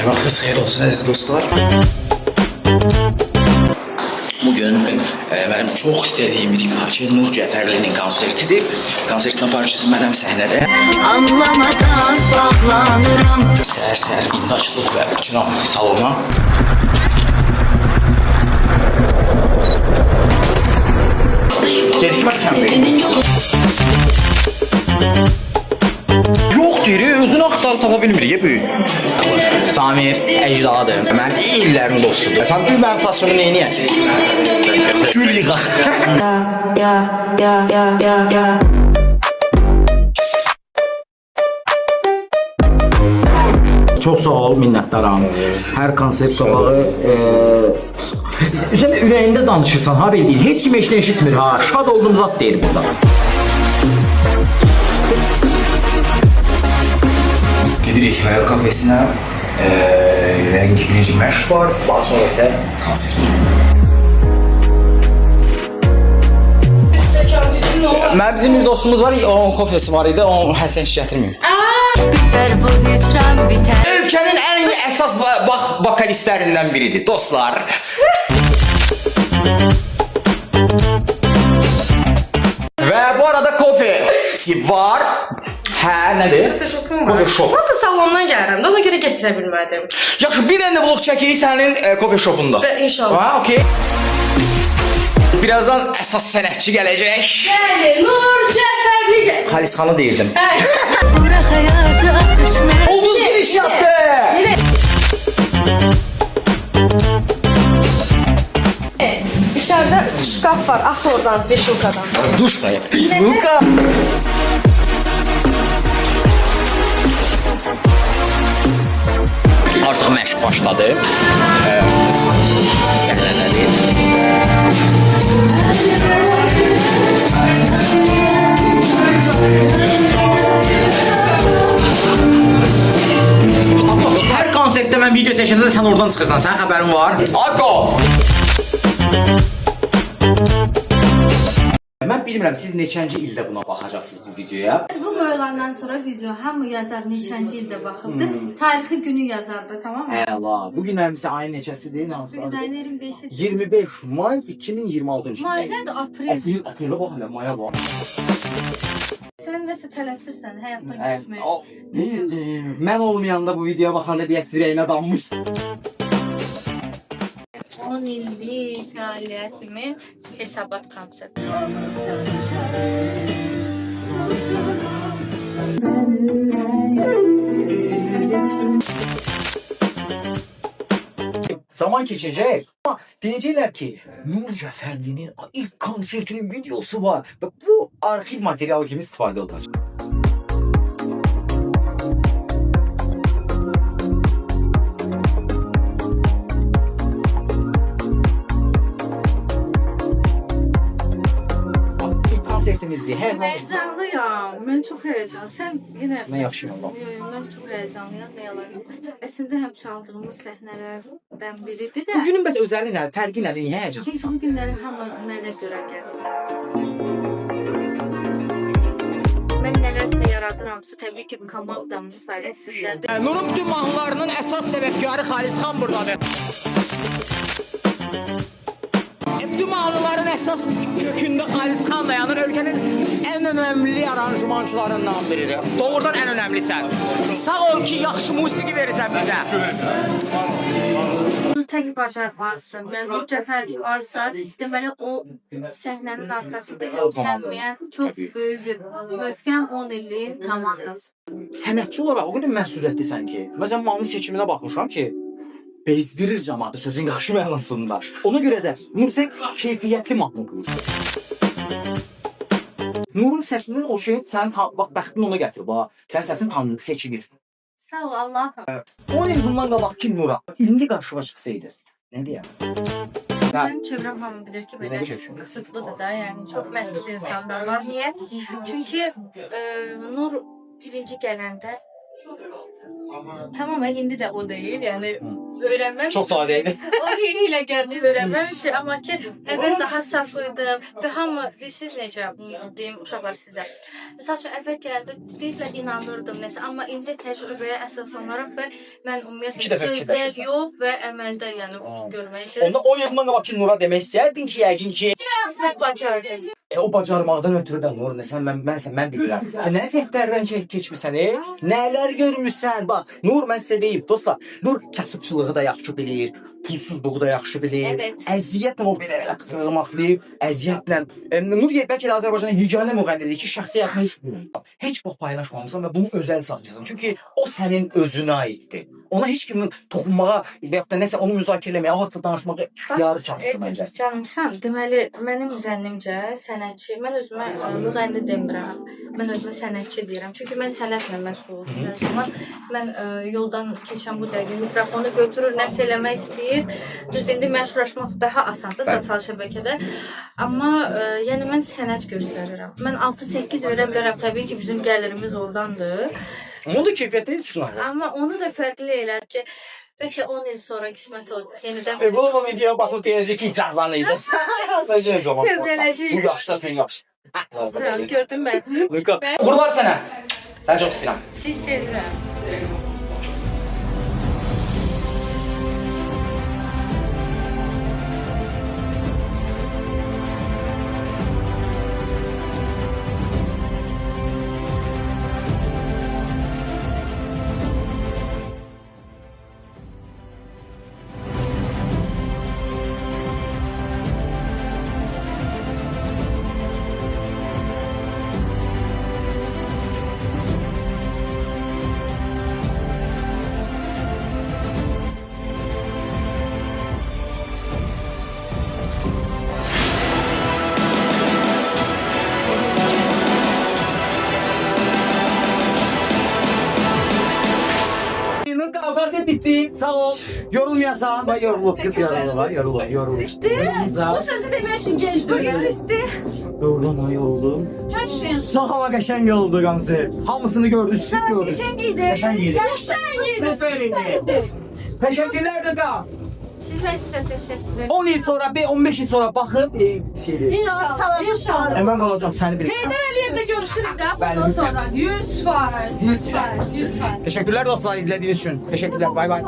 Vaxtınız xeyir olsun əziz dostlar. Bugün benim çok istediğim bir ifaçı Nur Cəfərlinin konsertidir. Konsertin parçası mənim səhnədə. Anlamadan bağlanıram. Səhər-səhər indi açılıb və uçuram salona. Gecikməkəm benim. Yox deyir, özünü axtarıb tapa bilmir ya böyük. Samir əcdadır. Mənim illərin dostudur. Sən bir mənim saçımı neyniyək? Gül yığaq. Ya. Çox sağ ol, minnətdaram. Hər konsert qabağı sən ürəyində danışırsan, ha belə deyil. Heç kim eşitmir ha. Şad olduğum zat deyir burada. Gidirik hayal kafesinə. Yəqin ki birinci məşq var, daha sonra isə konsert. Bizim bir dostumuz var, onun kofesi var idi, onu Həsən hiç gətirməyim. Biter bu hicran biter. Ülkenin en esas vokalistlerinden biridir dostlar. Ve bu arada kofesi var. Hə, nədir? Kofe shopum var. Kofe shop. Nasıl salondan gəlirəm də, ona görə gətirə bilmədim. Yaxşı, bir dənə vlog çəkirik sənin kofe shopunda. İnşallah. Ha, okey. Birazdan əsas sənətçi gələcək. Bəli, Nur Cəfərli gəl. Xalisxanı deyirdim. Bırak hayatı akışına. Ulduz giriş yaptı. İçeride şkaf var, as oradan, Beşulka'dan. Duşmayın. Luka. Artıq məşq başladı. Səhnələri. Hər konsertdə mən video çəkəndə də sən oradan çıxırsan. Sənin xəbərin var? Ako! Mən bilmirəm, siz neçənci ildə buna baxacaqsınız bu videoya? Bu qoyulandan sonra video hamı yazar neçənci ildə baxıbdı. Tarixi günü yazardı, tamam mı? Əla. Bugün həmsə ayın neçəsidir? Hansı? Bugün ayın 25-i. 25 may 2026-cı. May nədir? Aprel. Aprelə bax hələ, maya bax. Sən nəsə tələsirsən həyatdan keçməyə. Mən olmayanda bu videoya baxanda deyəs ürəyinə dammış. 10 illik fəaliyyətimin hesabat konsepti. Zaman keçəcək. Amma deyəcəklər ki, Nur Cəfərlinin ilk konsertinin videosu var və bu arxiv materialı kimi istifadə olacaq. Konsertimizdir. Hər zaman Heyecanlıyam. Mən çox heyecanlıyam. Sən yenə... nə yaxşıyam lan. Mən çox heyecanlıyam. Nə yalan. Əslində həm çaldığımız səhnələrdən biridir də. Bugünün bəs özəli nədir? Fərqi nədir? Niyə həyəcan? Çünki bu günləri hamı mənə görə gəlir. Mən nələrsə yaradıramsa, təbii ki, komandamın sayəsindədir. Nurun bütün mahnılarının əsas səbəbkarı Xalisxan buradadır. Bütün mahnıların əsas kökündə Xalisxan dayanır. Ölkənin ən önəmli aranjmançılarından biridir. Doğrudan ən önəmlisən. Sağ ol ki, yaxşı musiqi verirsən bizə. Tək bacarmazsın. Mən Nur Cəfər varsa, deməli o səhnənin arkasında göstərməyən çox böyük bir möhkəm 10 illik komandası. Sənətçi olaraq o qədər məsuliyyətlisən ki, məsələn, mahnı seçiminə baxmışam ki, bezdirir cəmaatı sözün yaxşı mənasında. Ona görə də Nur sən keyfiyyətli mahnı oxuyursan. Nurun səsinin o şey, sən bax, bəxtin ona gətirib, sən səsin tanınır, seçilir. Sağ ol Allahım. 10 il bundan qabaqki Nura, indi qarşıma çıxsaydı, nə deyəm? Mənim çevrəm hamı bilir ki, belə Nə düşünürsən? qısıtlıdır da, yəni çox məhdud insanlar var. Niyə? Çünki Nur birinci gələndə Tamamen indi də o deyil, yəni öyrənməmişəm. Çox sadə idi. O hiyləgərlik öyrənməmişəm, amma ki, əvvəl daha saf idim və hamı, siz necə deyim uşaqlar sizə. Məsəl üçün, əvvəl gələndə deyirlər inanırdım nəsə, amma indi təcrübəyə əsaslanaraq və mən İki ümumiyyətlə dəfə sözdə fikirləşirsən. yox və əməldə yəni görmək istəyirəm. Onda o yıldan qabaq ki, Nura demək istəyərdin ki, yəqin ki, Sən bacardım. o bacarmaqdan ötürü də Nur, mən bilirəm. Sən nə zəhətlərdən keçmisən, nələr görmüsən? Bax, Nur mən sizə deyim, dostlar, Nur kasıbçılığı da yaxşı bilir, pulsuzluğu da yaxşı bilir. Evet. Əziyyətlə o belə qırmaqlayıb, əziyyətlə. Nur bəlkə də Azərbaycanın yeganə müğənnidir ki, şəxsi həyatını heç vaxt paylaşmamısan və bunu özəl saxlayırsan. Çünki o sənin özünə aiddir. Ona heç kimin toxunmağa və yaxud da nəsə onu müzakirə etməyə, o haqqda danışmağa ixtiyarı çatmır məncə. Canımsan, deməli, mənim zənnimcə sənətçi, mən özümə müğənni demirəm. Mən özümə sənətçi deyirəm. Çünki mən sənətlə məşğulam. Hər zaman mən yoldan keçən bu dəqiqə mikrofonu götürür, nəsə eləmək istəyir. Düz indi məşhurlaşmaq daha asandır sosial şəbəkədə. Amma yəni mən sənət göstərirəm. Mən 6-8 verə bilərəm. Təbii ki, bizim gəlirimiz oradandır. Onun da keyfiyyətli çıxır. Amma onu da fərqli elədi ki, bəlkə 10 il sonra qismət olur. Yenidən Bu videoya baxıb deyəcək ki, icazlanıydı. Sən yenə zaman Sevələcəyik. Bu yaşda sən yaxşı. gördüm mən. Luka, uğurlar sənə. Sən çox istəyirəm. Siz sevirəm. Kavgası bitti. Sağ ol. Yorulmayasan. Ben yorulup kız yorulur. Bitti. Bu sözü demək üçün gəncdir. Bitti. Yoruldum, yoruldum. Kaçın. Sağ ol, qəşəng oldu Gamze. Hamısını gördük, siz gördük. Qəşəng idi. Qəşəng idi. Qəşəng Ne söyledi? Teşekkürler Dada. Sizə sizə təşəkkür edirəm. 10 yıl sonra, 15 yıl sonra baxıb İnşallah salam. İnşallah. Hemen qalacağım səni bilir. Heydər Əliyevdə görüşürük də Bəli, bundan lütfen. sonra. 100%. 100%. 100%. Teşekkürler dostlar izlediğiniz için. Teşekkürler. Bay bay.